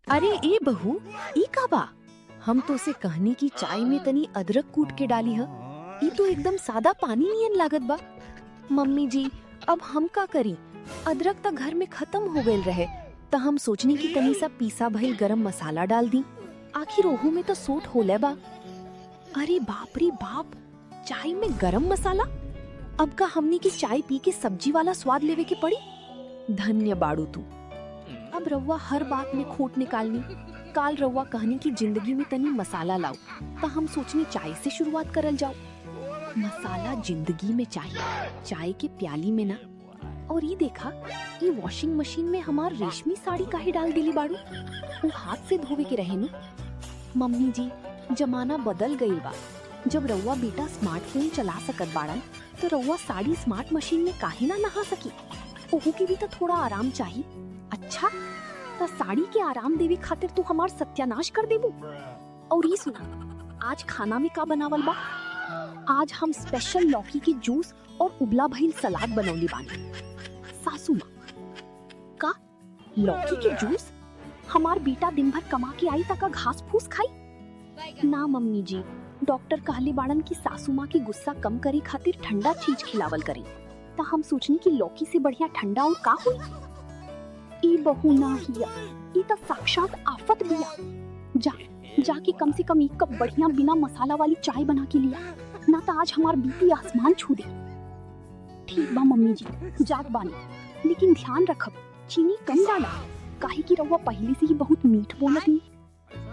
अरे ए बहू, ई का बा? हम तो से कहने की चाय में तनी अदरक कूट के डाली है। ई तो एकदम सादा पानी नियन लागत बा। मम्मी जी, अब हम का करी? अदरक त घर में खत्म हो गइल रहे, त हम सोचनी की तनी सा पीसा भइल गरम मसाला डाल दी। आखिर ओहू में तो सोट होले बा। अरे बाप रे बाप, चाय में गरम मसाला? अब का हमनी की चाय पी के सब्जी वाला स्वाद लेवे के पड़ी? धन्य बाड़ू तू। अब रउआ हर बात में खोट निकालनी। काल रउआ कहनी की जिंदगी में तनी मसाला लाओ, तो हम सोचनी चाय से शुरुआत करल जाओ। मसाला जिंदगी में चाहिए, चाय के प्याली में ना। और ये देखा, ये वॉशिंग मशीन में हमार रेशमी साड़ी काहे डाल दिली बाड़ू? वो हाथ से धोवे के रहे नी। मम्मी जी, जमाना बदल गई बा। जब रउआ बेटा स्मार्टफोन चला सकत बाड़न, तो रउआ साड़ी स्मार्ट मशीन में काहे ना नहा सकी? ओहू की भी तो थोड़ा आराम चाहिए। अच्छा, तो साड़ी के आराम देवे खातिर तू हमार सत्यानाश कर देबू। और ये सुना, आज खाना में का बनावल बा? आज हम स्पेशल लौकी के जूस और उबला भइल सलाद बनौली बानी। सासू माँ, का लौकी के जूस? हमार बेटा दिन भर कमा के आई तक घास फूस खाई? ना मम्मी जी, डॉक्टर कहले बाड़न की सासू माँ की गुस्सा कम करे खातिर ठंडा चीज खिलावल करी। ता हम सोचनी कि लौकी से बढ़िया ठंडा और का हुई? ई बहू ना हिया, ई तो साक्षात आफत बिया। जाके कम से कम एक कप बढ़िया बिना मसाला वाली चाय बना के लिया, ना तो आज हमार बीपी आसमान छू दे। ठीक बा मम्मी जी, जात बानी, लेकिन ध्यान रखब चीनी कम डाला, काहे की रउआ पहले से ही बहुत मीठ बोलत नी।